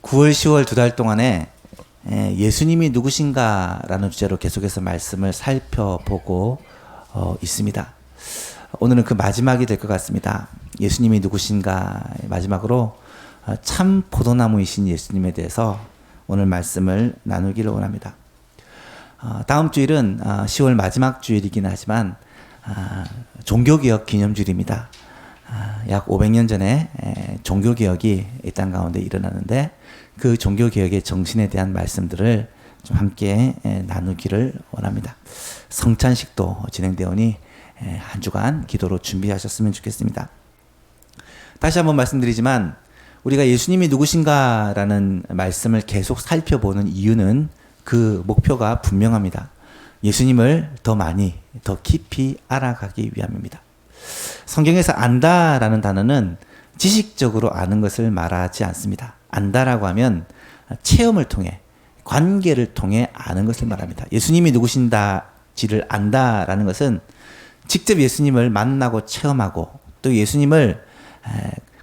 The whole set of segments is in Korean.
9월, 10월 두 달 동안에 예수님이 누구신가라는 주제로 계속해서 말씀을 살펴보고 있습니다. 오늘은 그 마지막이 될 것 같습니다. 예수님이 누구신가 마지막으로 참 포도나무이신 예수님에 대해서 오늘 말씀을 나누기를 원합니다. 다음 주일은 10월 마지막 주일이긴 하지만 종교개혁 기념주일입니다. 약 500년 전에 종교개혁이 이 땅 가운데 일어나는데 그 종교개혁의 정신에 대한 말씀들을 좀 함께 나누기를 원합니다. 성찬식도 진행되오니 한 주간 기도로 준비하셨으면 좋겠습니다. 다시 한번 말씀드리지만 우리가 예수님이 누구신가라는 말씀을 계속 살펴보는 이유는 그 목표가 분명합니다. 예수님을 더 많이, 더 깊이 알아가기 위함입니다. 성경에서 안다라는 단어는 지식적으로 아는 것을 말하지 않습니다. 안다라고 하면 체험을 통해, 관계를 통해 아는 것을 말합니다. 예수님이 누구신지를 안다라는 것은 직접 예수님을 만나고 체험하고 또 예수님을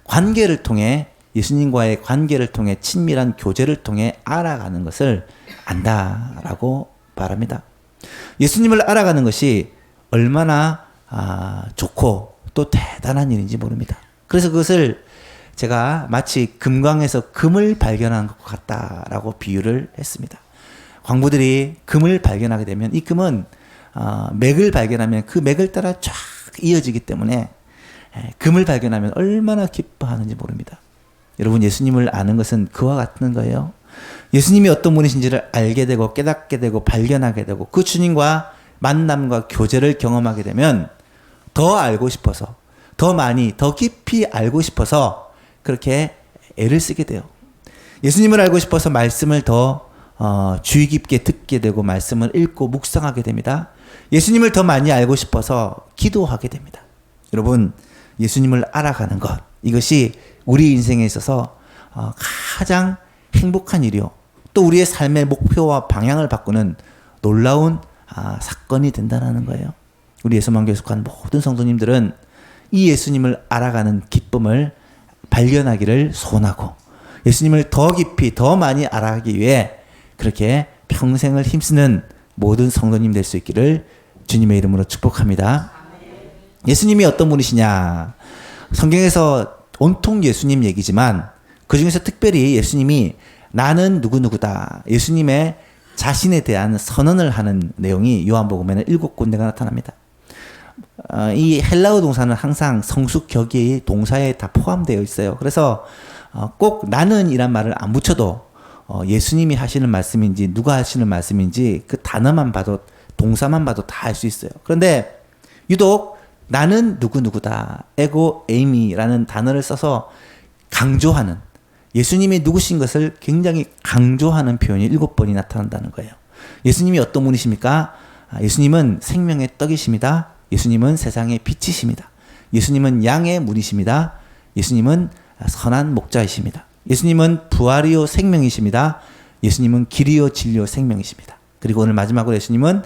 관계를 통해, 예수님과의 관계를 통해 친밀한 교제를 통해 알아가는 것을 안다라고 말합니다. 예수님을 알아가는 것이 얼마나 좋고 또 대단한 일인지 모릅니다. 그래서 그것을 제가 마치 금광에서 금을 발견한 것 같다라고 비유를 했습니다. 광부들이 금을 발견하게 되면 이 금은 맥을 발견하면 그 맥을 따라 쫙 이어지기 때문에 금을 발견하면 얼마나 기뻐하는지 모릅니다. 여러분, 예수님을 아는 것은 그와 같은 거예요. 예수님이 어떤 분이신지를 알게 되고 깨닫게 되고 발견하게 되고 그 주님과 만남과 교제를 경험하게 되면 더 알고 싶어서, 더 많이, 더 깊이 알고 싶어서 그렇게 애를 쓰게 돼요. 예수님을 알고 싶어서 말씀을 더 주의 깊게 듣게 되고 말씀을 읽고 묵상하게 됩니다. 예수님을 더 많이 알고 싶어서 기도하게 됩니다. 여러분, 예수님을 알아가는 것, 이것이 우리 인생에 있어서 가장 행복한 일이요, 또 우리의 삶의 목표와 방향을 바꾸는 놀라운 사건이 된다는 거예요. 우리 예수만교에 속한 모든 성도님들은 이 예수님을 알아가는 기쁨을 발견하기를 소원하고 예수님을 더 깊이 더 많이 알아가기 위해 그렇게 평생을 힘쓰는 모든 성도님 될 수 있기를 주님의 이름으로 축복합니다. 예수님이 어떤 분이시냐, 성경에서 온통 예수님 얘기지만 그 중에서 특별히 예수님이 나는 누구누구다, 예수님의 자신에 대한 선언을 하는 내용이 요한복음에는 7군데가 나타납니다. 이 헬라어 동사는 항상 성숙격이 동사에 다 포함되어 있어요. 그래서 꼭 나는 이란 말을 안 붙여도 예수님이 하시는 말씀인지 누가 하시는 말씀인지 그 단어만 봐도, 동사만 봐도 다 알 수 있어요. 그런데 유독 나는 누구누구다, 에고 에이미라는 단어를 써서 강조하는, 예수님이 누구신 것을 굉장히 강조하는 표현이 7번이 나타난다는 거예요. 예수님이 어떤 분이십니까? 예수님은 생명의 떡이십니다. 예수님은 세상의 빛이십니다. 예수님은 양의 문이십니다. 예수님은 선한 목자이십니다. 예수님은 부활이요 생명이십니다. 예수님은 길이요 진리요 생명이십니다. 그리고 오늘 마지막으로 예수님은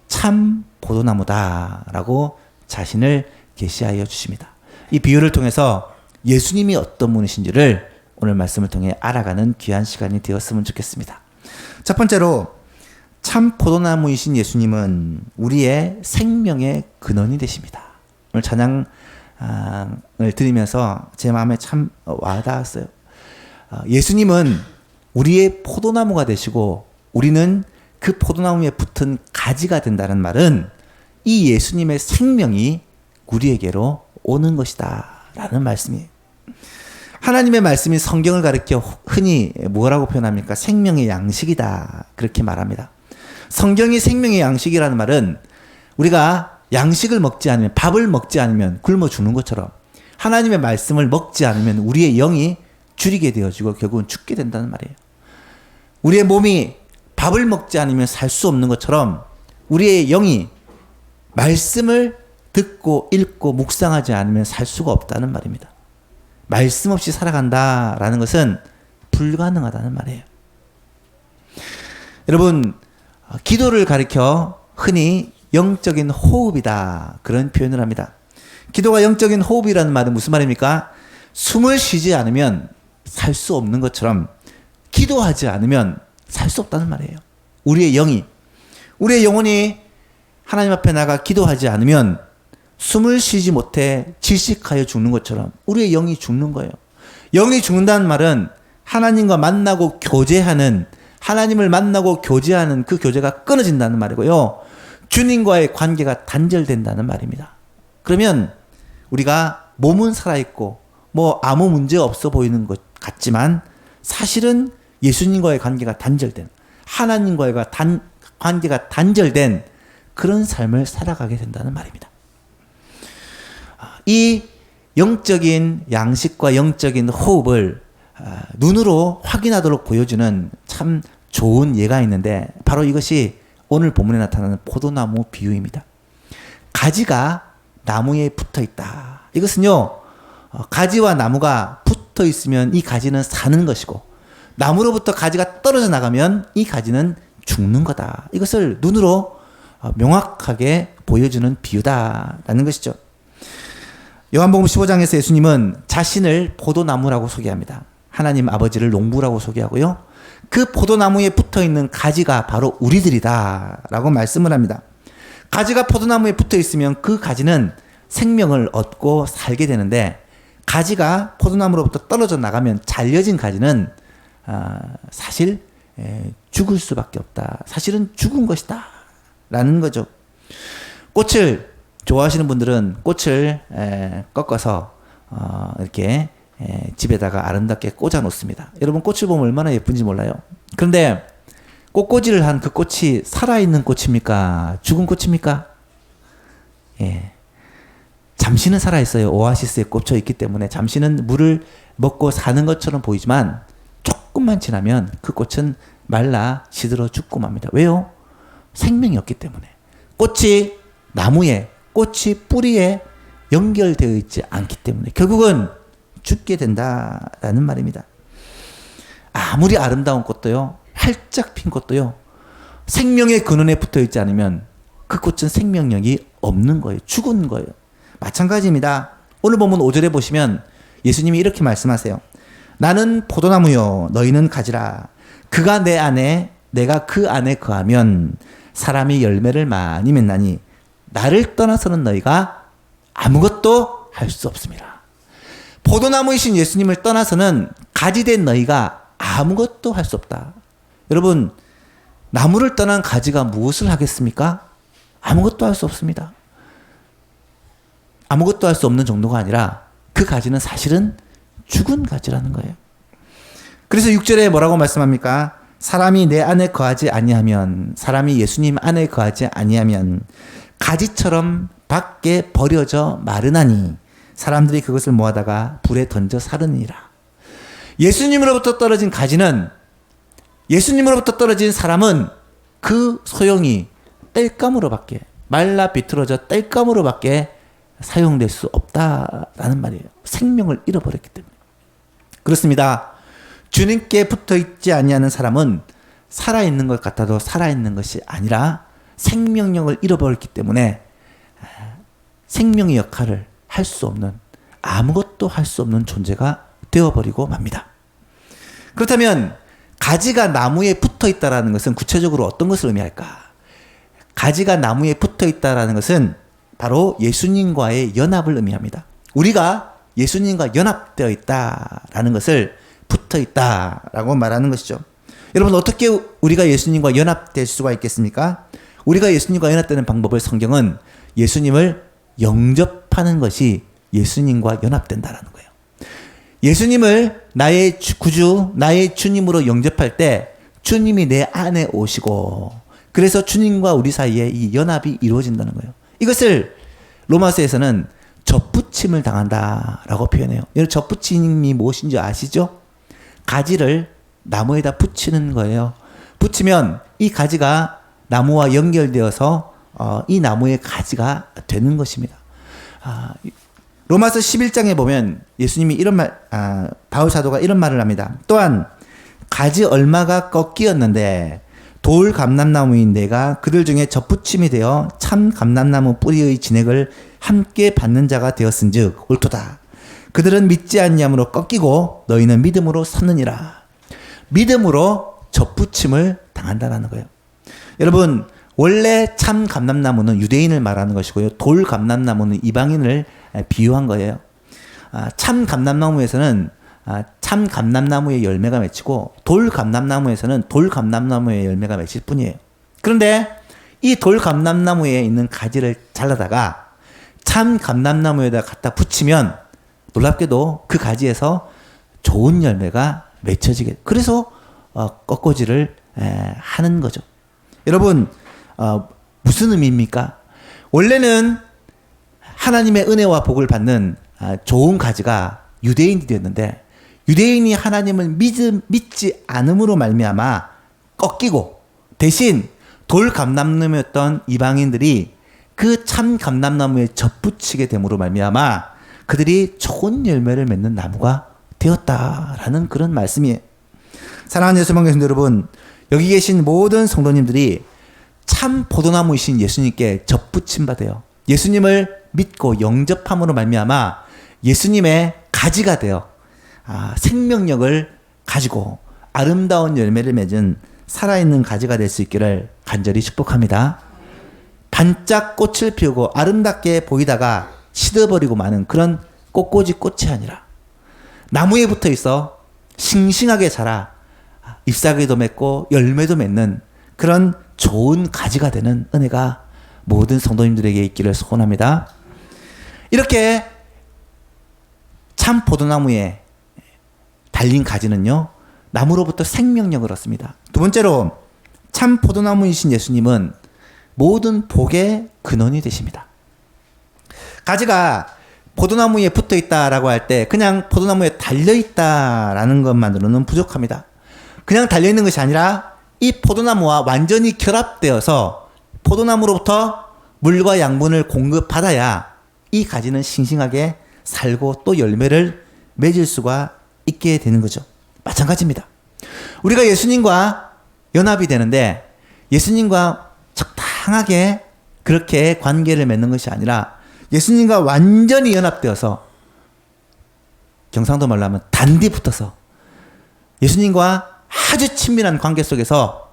참 포도나무다라고 자신을 계시하여 주십니다. 이 비유를 통해서 예수님이 어떤 분이신지를 오늘 말씀을 통해 알아가는 귀한 시간이 되었으면 좋겠습니다. 첫 번째로, 참 포도나무이신 예수님은 우리의 생명의 근원이 되십니다. 오늘 찬양을 들으면서 제 마음에 참 와닿았어요. 예수님은 우리의 포도나무가 되시고 우리는 그 포도나무에 붙은 가지가 된다는 말은 이 예수님의 생명이 우리에게로 오는 것이다 라는 말씀이에요. 하나님의 말씀이 성경을 가리켜 흔히 뭐라고 표현합니까? 생명의 양식이다, 그렇게 말합니다. 성경이 생명의 양식이라는 말은 우리가 양식을 먹지 않으면, 밥을 먹지 않으면 굶어 죽는 것처럼 하나님의 말씀을 먹지 않으면 우리의 영이 줄이게 되어지고 결국은 죽게 된다는 말이에요. 우리의 몸이 밥을 먹지 않으면 살 수 없는 것처럼 우리의 영이 말씀을 듣고 읽고 묵상하지 않으면 살 수가 없다는 말입니다. 말씀 없이 살아간다라는 것은 불가능하다는 말이에요. 여러분, 기도를 가리켜 흔히 영적인 호흡이다, 그런 표현을 합니다. 기도가 영적인 호흡이라는 말은 무슨 말입니까? 숨을 쉬지 않으면 살 수 없는 것처럼 기도하지 않으면 살 수 없다는 말이에요. 우리의 영혼이 하나님 앞에 나가 기도하지 않으면 숨을 쉬지 못해 질식하여 죽는 것처럼 우리의 영이 죽는 거예요. 영이 죽는다는 말은 하나님과 만나고 교제하는, 하나님을 만나고 교제하는 그 교제가 끊어진다는 말이고요. 주님과의 관계가 단절된다는 말입니다. 그러면 우리가 몸은 살아있고 아무 문제 없어 보이는 것 같지만 사실은 예수님과의 관계가 단절된, 하나님과의 관계가 단절된 그런 삶을 살아가게 된다는 말입니다. 이 영적인 양식과 영적인 호흡을 눈으로 확인하도록 보여주는 참 좋은 예가 있는데 바로 이것이 오늘 본문에 나타나는 포도나무 비유입니다. 가지가 나무에 붙어 있다. 이것은요, 가지와 나무가 붙어 있으면 이 가지는 사는 것이고 나무로부터 가지가 떨어져 나가면 이 가지는 죽는 거다. 이것을 눈으로 명확하게 보여주는 비유다라는 것이죠. 요한복음 15장에서 예수님은 자신을 포도나무라고 소개합니다. 하나님 아버지를 농부라고 소개하고요. 그 포도나무에 붙어있는 가지가 바로 우리들이다 라고 말씀을 합니다. 가지가 포도나무에 붙어있으면 그 가지는 생명을 얻고 살게 되는데 가지가 포도나무로부터 떨어져 나가면 잘려진 가지는 사실 죽을 수밖에 없다. 사실은 죽은 것이다 라는 거죠. 꽃을 좋아하시는 분들은 꽃을 꺾어서 이렇게 집에다가 아름답게 꽂아 놓습니다. 여러분 꽃을 보면 얼마나 예쁜지 몰라요. 그런데 꽃꽂이를 한 그 꽃이 살아있는 꽃입니까? 죽은 꽃입니까? 예. 잠시는 살아있어요. 오아시스에 꽂혀 있기 때문에 잠시는 물을 먹고 사는 것처럼 보이지만 조금만 지나면 그 꽃은 말라 시들어 죽고 맙니다. 왜요? 생명이 없기 때문에. 꽃이 나무에, 꽃이 뿌리에 연결되어 있지 않기 때문에 결국은 죽게 된다라는 말입니다. 아무리 아름다운 꽃도요, 활짝 핀 꽃도요, 생명의 근원에 붙어 있지 않으면 그 꽃은 생명력이 없는 거예요. 죽은 거예요. 마찬가지입니다. 오늘 본문 5절에 보시면 예수님이 이렇게 말씀하세요. 나는 포도나무요, 너희는 가지라. 그가 내 안에, 내가 그 안에 거하면 사람이 열매를 많이 맺나니 나를 떠나서는 너희가 아무것도 할 수 없습니다. 포도나무이신 예수님을 떠나서는 가지된 너희가 아무것도 할 수 없다. 여러분, 나무를 떠난 가지가 무엇을 하겠습니까? 아무것도 할 수 없습니다. 아무것도 할 수 없는 정도가 아니라 그 가지는 사실은 죽은 가지라는 거예요. 그래서 6절에 뭐라고 말씀합니까? 사람이 내 안에 거하지 아니하면, 사람이 예수님 안에 거하지 아니하면 가지처럼 밖에 버려져 마르나니 사람들이 그것을 모아다가 불에 던져 사르니라. 예수님으로부터 떨어진 가지는, 예수님으로부터 떨어진 사람은 그 소용이 땔감으로밖에, 말라 비틀어져 땔감으로밖에 사용될 수 없다라는 말이에요. 생명을 잃어버렸기 때문에. 그렇습니다. 주님께 붙어 있지 아니하는 사람은 살아있는 것 같아도 살아있는 것이 아니라 생명력을 잃어버렸기 때문에 생명의 역할을 할 수 없는, 아무것도 할 수 없는 존재가 되어버리고 맙니다. 그렇다면 가지가 나무에 붙어 있다는 것은 구체적으로 어떤 것을 의미할까? 가지가 나무에 붙어 있다는 것은 바로 예수님과의 연합을 의미합니다. 우리가 예수님과 연합되어 있다라는 것을 붙어 있다라고 말하는 것이죠. 여러분, 어떻게 우리가 예수님과 연합될 수가 있겠습니까? 우리가 예수님과 연합되는 방법을 성경은 예수님을 영접하는 것이 예수님과 연합된다라는 거예요. 예수님을 나의 구주, 나의 주님으로 영접할 때 주님이 내 안에 오시고, 그래서 주님과 우리 사이에 이 연합이 이루어진다는 거예요. 이것을 로마서에서는 접붙임을 당한다라고 표현해요. 여러분, 접붙임이 무엇인지 아시죠? 가지를 나무에다 붙이는 거예요. 붙이면 이 가지가 나무와 연결되어서 이 나무의 가지가 되는 것입니다. 로마서 11장에 보면 예수님이 이런 말, 바울 사도가 이런 말을 합니다. 또한 가지 얼마가 꺾이었는데 돌 감람나무인 내가 그들 중에 접붙임이 되어 참 감람나무 뿌리의 진액을 함께 받는 자가 되었은즉 옳도다. 그들은 믿지 아니함으로 꺾이고 너희는 믿음으로 섰느니라. 믿음으로 접붙임을 당한다는 거예요. 여러분, 원래 참 감람나무는 유대인을 말하는 것이고요. 돌 감람나무는 이방인을 비유한 거예요. 참 감람나무에서는 참 감람나무의 열매가 맺히고 돌 감람나무에서는 돌 감람나무의 열매가 맺힐 뿐이에요. 그런데 이 돌 감람나무에 있는 가지를 잘라다가 참 감람나무에다 갖다 붙이면 놀랍게도 그 가지에서 좋은 열매가 맺혀지게, 그래서 꺾어지를 하는 거죠. 여러분, 무슨 의미입니까? 원래는 하나님의 은혜와 복을 받는 좋은 가지가 유대인들이었는데, 유대인이 하나님을 믿지 않음으로 말미암아 꺾이고, 대신 돌 감람나무였던 이방인들이 그 참 감람나무에 접붙이게 됨으로 말미암아 그들이 좋은 열매를 맺는 나무가 되었다라는 그런 말씀이에요. 사랑하는 예수님 성도 여러분, 여기 계신 모든 성도님들이 참 포도나무이신 예수님께 접붙임 받아요. 예수님을 믿고 영접함으로 말미암아 예수님의 가지가 되어 생명력을 가지고 아름다운 열매를 맺은 살아있는 가지가 될 수 있기를 간절히 축복합니다. 반짝 꽃을 피우고 아름답게 보이다가 시들어버리고 마는 그런 꽃꽂이 꽃이 아니라 나무에 붙어 있어 싱싱하게 자라 잎사귀도 맺고 열매도 맺는 그런 좋은 가지가 되는 은혜가 모든 성도님들에게 있기를 소원합니다. 이렇게 참 포도나무에 달린 가지는요, 나무로부터 생명력을 얻습니다. 두 번째로 참 포도나무이신 예수님은 모든 복의 근원이 되십니다. 가지가 포도나무에 붙어 있다라고 할 때 그냥 포도나무에 달려 있다라는 것만으로는 부족합니다. 그냥 달려 있는 것이 아니라 이 포도나무와 완전히 결합되어서 포도나무로부터 물과 양분을 공급받아야 이 가지는 싱싱하게 살고 또 열매를 맺을 수가 있게 되는 거죠. 마찬가지입니다. 우리가 예수님과 연합이 되는데 예수님과 적당하게 그렇게 관계를 맺는 것이 아니라 예수님과 완전히 연합되어서, 경상도 말로 하면 단디 붙어서 예수님과 아주 친밀한 관계 속에서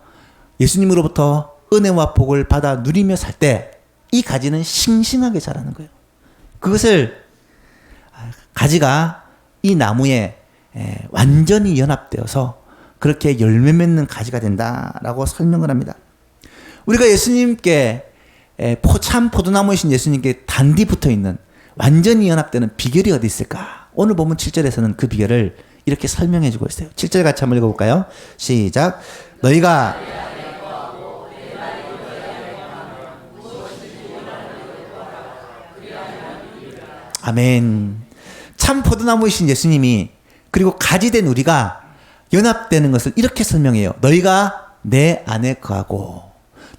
예수님으로부터 은혜와 복을 받아 누리며 살 때 이 가지는 싱싱하게 자라는 거예요. 그것을 가지가 이 나무에 완전히 연합되어서 그렇게 열매 맺는 가지가 된다라고 설명을 합니다. 우리가 예수님께 참 포도나무이신 예수님께 단디 붙어 있는 완전히 연합되는 비결이 어디 있을까? 오늘 보면 7절에서는 그 비결을 이렇게 설명해 주고 있어요. 7절 같이 한번 읽어볼까요? 시작. 너희가 아멘. 참 포도나무이신 예수님이 그리고 가지 된 우리가 연합되는 것을 이렇게 설명해요. 너희가 내 안에 거하고,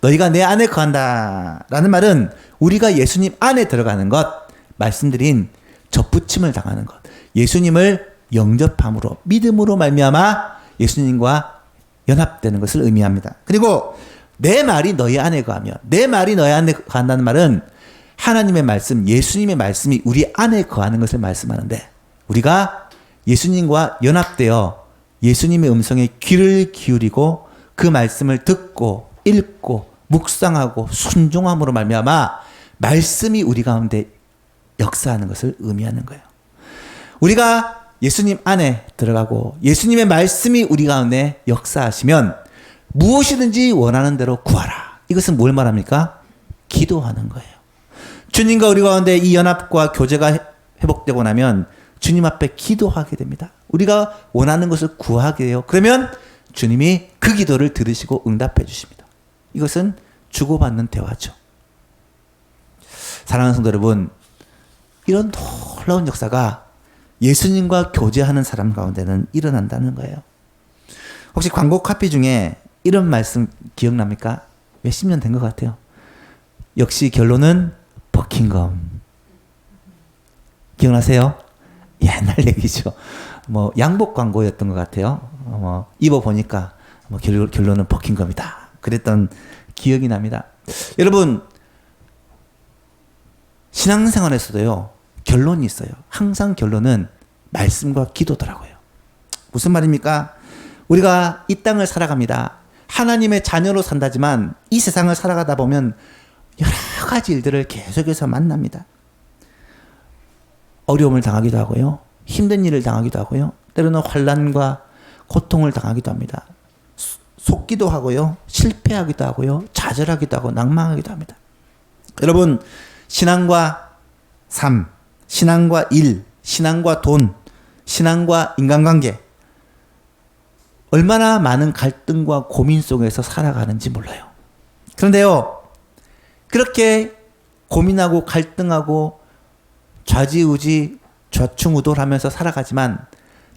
너희가 내 안에 거한다 라는 말은 우리가 예수님 안에 들어가는 것, 말씀드린 접붙임을 당하는 것, 예수님을 영접함으로 믿음으로 말미암아 예수님과 연합되는 것을 의미합니다. 그리고 내 말이 너희 안에 거하며, 내 말이 너희 안에 거한다는 말은 하나님의 말씀, 예수님의 말씀이 우리 안에 거하는 것을 말씀하는데, 우리가 예수님과 연합되어 예수님의 음성에 귀를 기울이고 그 말씀을 듣고 읽고 묵상하고 순종함으로 말미암아 말씀이 우리 가운데 역사하는 것을 의미하는 거예요. 우리가 예수님 안에 들어가고 예수님의 말씀이 우리 가운데 역사하시면 무엇이든지 원하는 대로 구하라. 이것은 뭘 말합니까? 기도하는 거예요. 주님과 우리 가운데 이 연합과 교제가 회복되고 나면 주님 앞에 기도하게 됩니다. 우리가 원하는 것을 구하게 돼요. 그러면 주님이 그 기도를 들으시고 응답해 주십니다. 이것은 주고받는 대화죠. 사랑하는 성도 여러분, 이런 놀라운 역사가 예수님과 교제하는 사람 가운데는 일어난다는 거예요. 혹시 광고 카피 중에 이런 말씀 기억납니까? 몇십 년 된 것 같아요. 역시 결론은 버킹엄. 기억나세요? 옛날 얘기죠. 뭐 양복 광고였던 것 같아요. 입어보니까 결론은 버킹엄이다. 그랬던 기억이 납니다. 여러분, 신앙생활에서도요, 결론이 있어요. 항상 결론은 말씀과 기도더라고요. 무슨 말입니까? 우리가 이 땅을 살아갑니다. 하나님의 자녀로 산다지만 이 세상을 살아가다 보면 여러 가지 일들을 계속해서 만납니다. 어려움을 당하기도 하고요. 힘든 일을 당하기도 하고요. 때로는 환난과 고통을 당하기도 합니다. 속기도 하고요. 실패하기도 하고요. 좌절하기도 하고 낭망하기도 합니다. 여러분, 신앙과 삶, 신앙과 일, 신앙과 돈, 신앙과 인간관계, 얼마나 많은 갈등과 고민 속에서 살아가는지 몰라요. 그런데요, 그렇게 고민하고 갈등하고 좌지우지 좌충우돌하면서 살아가지만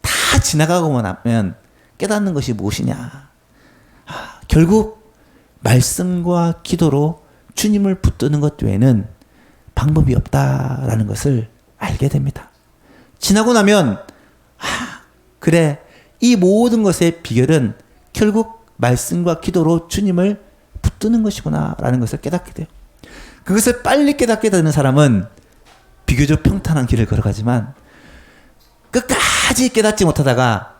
다 지나가고 나면 깨닫는 것이 무엇이냐. 결국 말씀과 기도로 주님을 붙드는 것 외에는 방법이 없다라는 것을 알게 됩니다. 지나고 나면 그래, 이 모든 것의 비결은 결국 말씀과 기도로 주님을 붙드는 것이구나 라는 것을 깨닫게 돼요. 그것을 빨리 깨닫게 되는 사람은 비교적 평탄한 길을 걸어가지만 끝까지 깨닫지 못하다가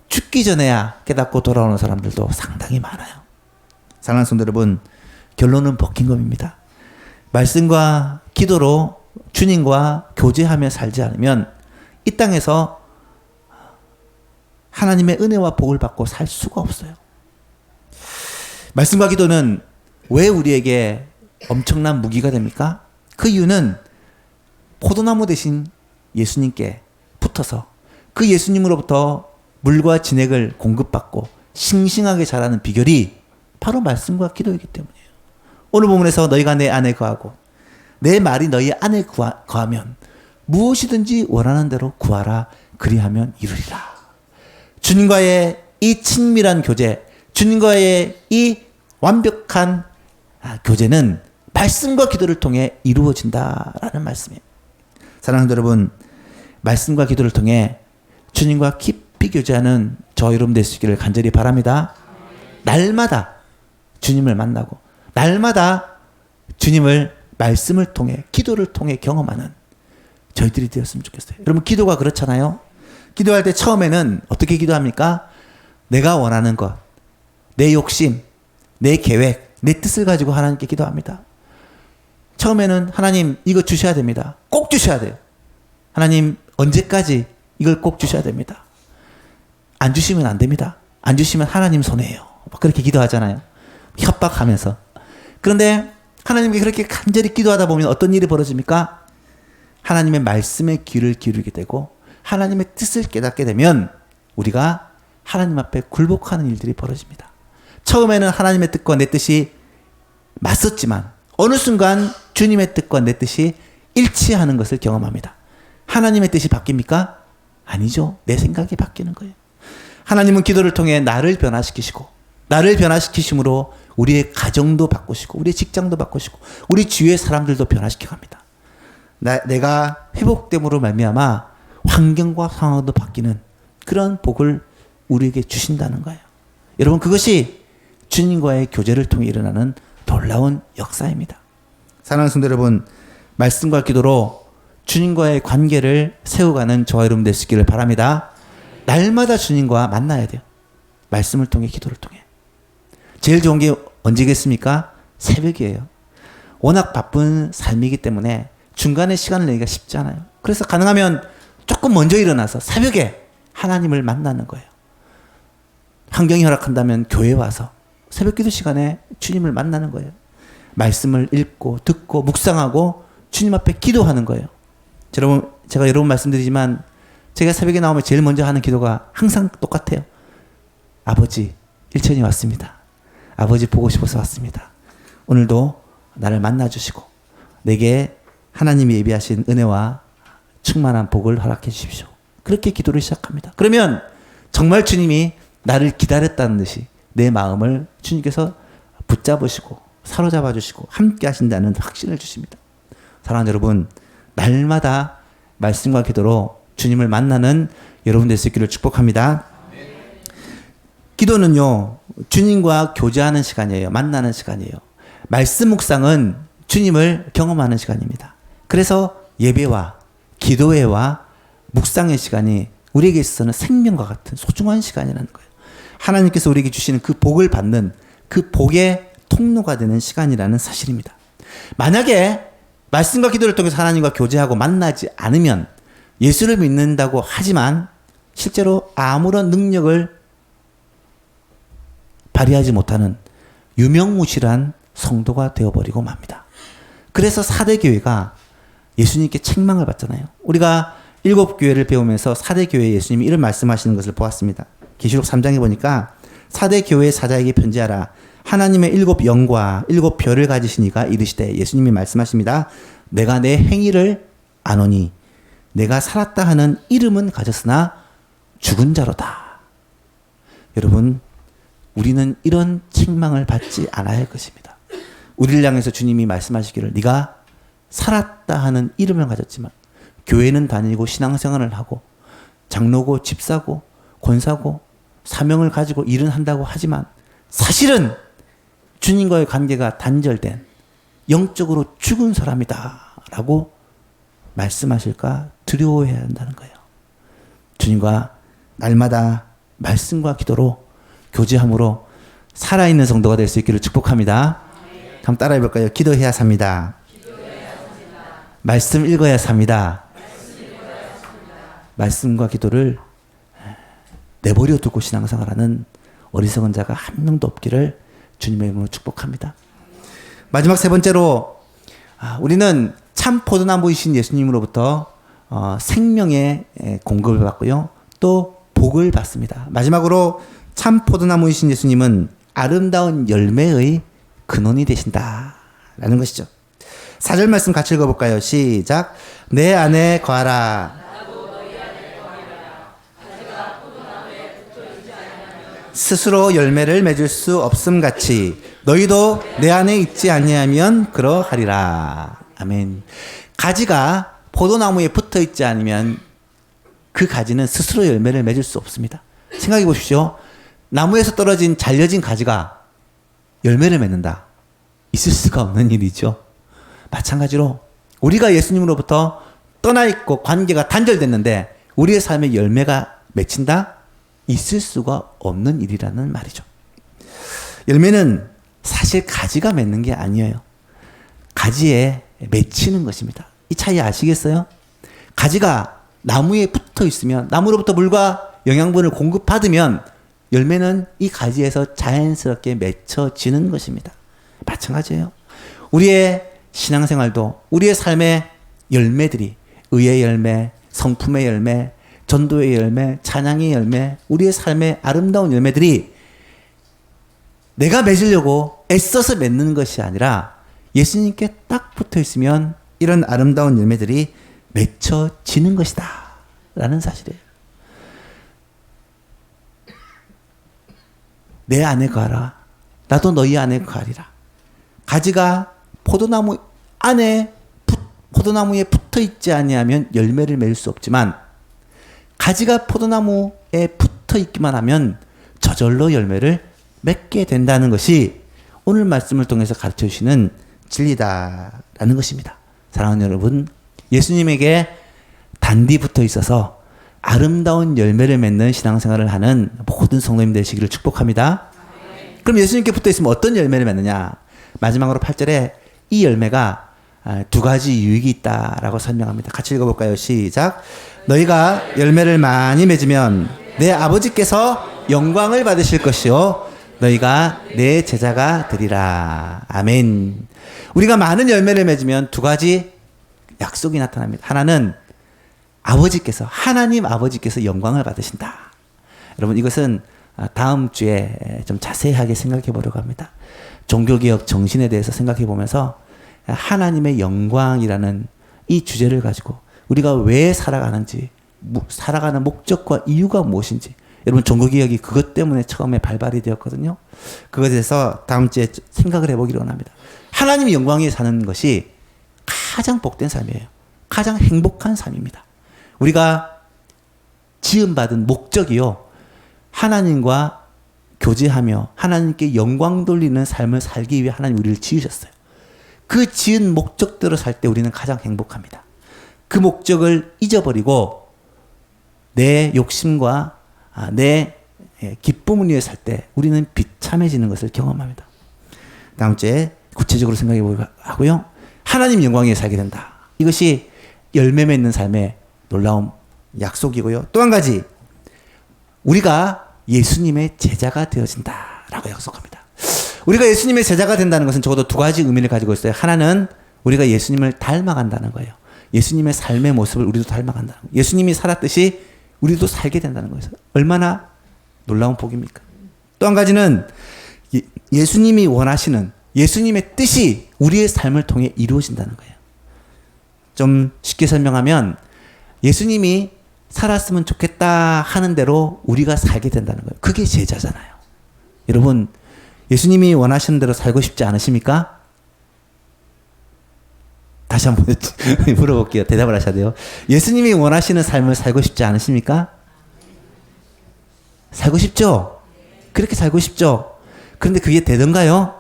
죽기 전에야 깨닫고 돌아오는 사람들도 상당히 많아요. 사랑하는 성도 여러분, 결론은 버킹엄입니다. 말씀과 기도로 주님과 교제하며 살지 않으면 이 땅에서 하나님의 은혜와 복을 받고 살 수가 없어요. 말씀과 기도는 왜 우리에게 엄청난 무기가 됩니까? 그 이유는 포도나무 대신 예수님께 붙어서 그 예수님으로부터 물과 진액을 공급받고 싱싱하게 자라는 비결이 바로 말씀과 기도이기 때문이에요. 오늘 본문에서 너희가 내 안에 거하고 내 말이 너희 안에 거하면 무엇이든지 원하는 대로 구하라. 그리하면 이루리라. 주님과의 이 친밀한 교제, 주님과의 이 완벽한 교제는 말씀과 기도를 통해 이루어진다라는 말씀이에요. 사랑하는 여러분, 말씀과 기도를 통해 주님과 깊이 교제하는 저 여러분 되시기를 간절히 바랍니다. 날마다 주님을 만나고 날마다 주님을 말씀을 통해 기도를 통해 경험하는 저희들이 되었으면 좋겠어요. 여러분, 기도가 그렇잖아요. 기도할 때 처음에는 어떻게 기도합니까? 내가 원하는 것, 내 욕심, 내 계획, 내 뜻을 가지고 하나님께 기도합니다. 처음에는 하나님 이거 주셔야 됩니다. 꼭 주셔야 돼요. 하나님 언제까지 이걸 꼭 주셔야 됩니다. 안 주시면 안 됩니다. 안 주시면 하나님 손해예요. 그렇게 기도하잖아요. 협박하면서. 그런데 하나님께 그렇게 간절히 기도하다 보면 어떤 일이 벌어집니까? 하나님의 말씀에 귀를 기울이게 되고 하나님의 뜻을 깨닫게 되면 우리가 하나님 앞에 굴복하는 일들이 벌어집니다. 처음에는 하나님의 뜻과 내 뜻이 맞섰지만 어느 순간 주님의 뜻과 내 뜻이 일치하는 것을 경험합니다. 하나님의 뜻이 바뀝니까? 아니죠. 내 생각이 바뀌는 거예요. 하나님은 기도를 통해 나를 변화시키시고 나를 변화시키심으로 우리의 가정도 바꾸시고 우리의 직장도 바꾸시고 우리 주위의 사람들도 변화시켜 갑니다. 내가 회복됨으로 말미암아 환경과 상황도 바뀌는 그런 복을 우리에게 주신다는 거예요. 여러분, 그것이 주님과의 교제를 통해 일어나는 놀라운 역사입니다. 사랑하는 성도 여러분, 말씀과 기도로 주님과의 관계를 세워가는 저와 여러분 되시기를 바랍니다. 날마다 주님과 만나야 돼요. 말씀을 통해, 기도를 통해. 제일 좋은 게 언제겠습니까? 새벽이에요. 워낙 바쁜 삶이기 때문에 중간에 시간을 내기가 쉽지 않아요. 그래서 가능하면 조금 먼저 일어나서 새벽에 하나님을 만나는 거예요. 환경이 허락한다면 교회에 와서 새벽 기도 시간에 주님을 만나는 거예요. 말씀을 읽고 듣고 묵상하고 주님 앞에 기도하는 거예요. 제가 여러 번 말씀드리지만 제가 새벽에 나오면 제일 먼저 하는 기도가 항상 똑같아요. 아버지, 일천이 왔습니다. 아버지 보고 싶어서 왔습니다. 오늘도 나를 만나주시고 내게 하나님이 예비하신 은혜와 충만한 복을 허락해 주십시오. 그렇게 기도를 시작합니다. 그러면 정말 주님이 나를 기다렸다는 듯이 내 마음을 주님께서 붙잡으시고 사로잡아 주시고 함께 하신다는 확신을 주십니다. 사랑하는 여러분, 날마다 말씀과 기도로 주님을 만나는 여러분 될 수 있기를 축복합니다. 기도는요, 주님과 교제하는 시간이에요. 만나는 시간이에요. 말씀 묵상은 주님을 경험하는 시간입니다. 그래서 예배와 기도회와 묵상의 시간이 우리에게 있어서는 생명과 같은 소중한 시간이라는 거예요. 하나님께서 우리에게 주시는 그 복을 받는 그 복의 통로가 되는 시간이라는 사실입니다. 만약에 말씀과 기도를 통해서 하나님과 교제하고 만나지 않으면 예수를 믿는다고 하지만 실제로 아무런 능력을 발휘하지 못하는 유명무실한 성도가 되어버리고 맙니다. 그래서 4대 교회가 예수님께 책망을 받잖아요. 우리가 7교회를 배우면서 4대 교회에 예수님이 이런 말씀하시는 것을 보았습니다. 계시록 3장에 보니까 4대 교회 사자에게 편지하라. 하나님의 7영과 7별을 가지시니가 이르시되, 예수님이 말씀하십니다. 내가 내 행위를 아노니 내가 살았다 하는 이름은 가졌으나 죽은 자로다. 여러분, 우리는 이런 책망을 받지 않아야 할 것입니다. 우리를 향해서 주님이 말씀하시기를 네가 살았다 하는 이름을 가졌지만 교회는 다니고 신앙생활을 하고 장로고 집사고 권사고 사명을 가지고 일은 한다고 하지만 사실은 주님과의 관계가 단절된 영적으로 죽은 사람이다 라고 말씀하실까 두려워해야 한다는 거예요. 주님과 날마다 말씀과 기도로 교제함으로 살아있는 성도가 될 수 있기를 축복합니다. 한번 따라해 볼까요? 기도해야 삽니다. 말씀 읽어야 삽니다. 말씀과 기도를 내버려 두고 신앙생활하는 어리석은 자가 한 명도 없기를 주님의 이름으로 축복합니다. 마지막 세 번째로 우리는 참 포도나무이신 예수님으로부터 생명의 공급을 받고요. 또 복을 받습니다. 마지막으로 참 포도나무이신 예수님은 아름다운 열매의 근원이 되신다라는 것이죠. 4절 말씀 같이 읽어볼까요? 시작. 내 안에 거하라. 스스로 열매를 맺을 수 없음 같이 너희도 내 안에 있지 아니하면 그러하리라. 아멘. 가지가 포도나무에 붙어 있지 않으면 그 가지는 스스로 열매를 맺을 수 없습니다. 생각해 보십시오. 나무에서 떨어진 잘려진 가지가 열매를 맺는다. 있을 수가 없는 일이죠. 마찬가지로 우리가 예수님으로부터 떠나 있고 관계가 단절됐는데 우리의 삶에 열매가 맺힌다? 있을 수가 없는 일이라는 말이죠. 열매는 사실 가지가 맺는 게 아니에요. 가지에 맺히는 것입니다. 이 차이 아시겠어요? 가지가 나무에 붙어 있으면 나무로부터 물과 영양분을 공급받으면 열매는 이 가지에서 자연스럽게 맺혀지는 것입니다. 마찬가지예요. 우리의 신앙생활도 우리의 삶의 열매들이 의의 열매, 성품의 열매, 전도의 열매, 찬양의 열매, 우리의 삶의 아름다운 열매들이 내가 맺으려고 애써서 맺는 것이 아니라 예수님께 딱 붙어 있으면 이런 아름다운 열매들이 맺혀지는 것이다 라는 사실이에요. 내 안에 거하라. 나도 너희 안에 거하리라. 가지가 포도나무에 붙어 있지 아니하면 열매를 맺을 수 없지만 가지가 포도나무에 붙어 있기만 하면 저절로 열매를 맺게 된다는 것이 오늘 말씀을 통해서 가르쳐 주시는 진리다라는 것입니다. 사랑하는 여러분, 예수님에게 단디 붙어 있어서 아름다운 열매를 맺는 신앙생활을 하는 모든 성도님 되시기를 축복합니다. 그럼 예수님께 붙어 있으면 어떤 열매를 맺느냐? 마지막으로 8절에 이 열매가 두 가지 유익이 있다라고 설명합니다. 같이 읽어볼까요? 시작. 너희가 열매를 많이 맺으면 내 아버지께서 영광을 받으실 것이요 너희가 내 제자가 되리라. 아멘. 우리가 많은 열매를 맺으면 두 가지 약속이 나타납니다. 하나는 하나님 아버지께서 영광을 받으신다. 여러분, 이것은 다음 주에 좀 자세하게 생각해 보려고 합니다. 종교개혁 정신에 대해서 생각해 보면서 하나님의 영광이라는 이 주제를 가지고 우리가 왜 살아가는지, 살아가는 목적과 이유가 무엇인지, 여러분 종교개혁이 그것 때문에 처음에 발발이 되었거든요. 그것에 대해서 다음 주에 생각을 해보기로 합니다. 하나님의 영광에 사는 것이 가장 복된 삶이에요. 가장 행복한 삶입니다. 우리가 지음받은 목적이요, 하나님과 교제하며 하나님께 영광 돌리는 삶을 살기 위해 하나님 우리를 지으셨어요. 그 지은 목적대로 살 때 우리는 가장 행복합니다. 그 목적을 잊어버리고 내 욕심과 내 기쁨을 위해 살 때 우리는 비참해지는 것을 경험합니다. 다음 주에 구체적으로 생각해 보기로 하고요. 하나님 영광 위해 살게 된다. 이것이 열매 맺는 삶의 놀라운 약속이고요. 또 한 가지, 우리가 예수님의 제자가 되어진다라고 약속합니다. 우리가 예수님의 제자가 된다는 것은 적어도 두 가지 의미를 가지고 있어요. 하나는 우리가 예수님을 닮아간다는 거예요. 예수님의 삶의 모습을 우리도 닮아간다는 거예요. 예수님이 살았듯이 우리도 살게 된다는 거예요. 얼마나 놀라운 복입니까? 또 한 가지는 예수님이 원하시는 예수님의 뜻이 우리의 삶을 통해 이루어진다는 거예요. 좀 쉽게 설명하면 예수님이 살았으면 좋겠다 하는 대로 우리가 살게 된다는 거예요. 그게 제자잖아요. 여러분, 예수님이 원하시는 대로 살고 싶지 않으십니까? 다시 한번 물어볼게요. 대답을 하셔야 돼요. 예수님이 원하시는 삶을 살고 싶지 않으십니까? 살고 싶죠? 그렇게 살고 싶죠? 그런데 그게 되던가요?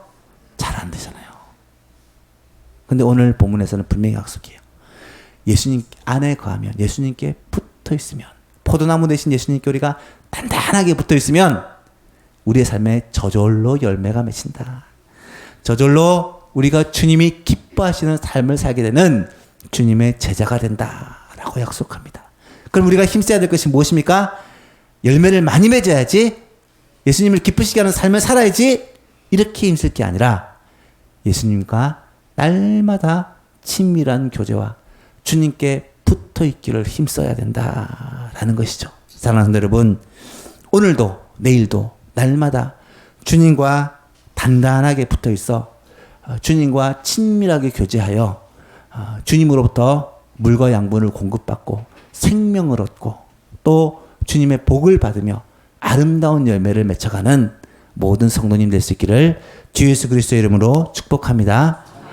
잘 안 되잖아요. 근데 오늘 본문에서는 분명히 약속이에요. 예수님 안에 거하면, 예수님께 붙어 있으면, 포도나무 대신 예수님께 우리가 단단하게 붙어 있으면 우리의 삶에 저절로 열매가 맺힌다. 저절로 우리가 주님이 기뻐하시는 삶을 살게 되는 주님의 제자가 된다라고 약속합니다. 그럼 우리가 힘써야 될 것이 무엇입니까? 열매를 많이 맺어야지, 예수님을 기쁘시게 하는 삶을 살아야지, 이렇게 힘쓸 게 아니라 예수님과 날마다 친밀한 교제와 주님께 붙어 있기를 힘써야 된다라는 것이죠. 사랑하는 성도 여러분, 오늘도 내일도 날마다 주님과 단단하게 붙어 있어 주님과 친밀하게 교제하여 주님으로부터 물과 양분을 공급받고 생명을 얻고 또 주님의 복을 받으며 아름다운 열매를 맺혀가는 모든 성도님 될 수 있기를 주 예수 그리스도의 이름으로 축복합니다.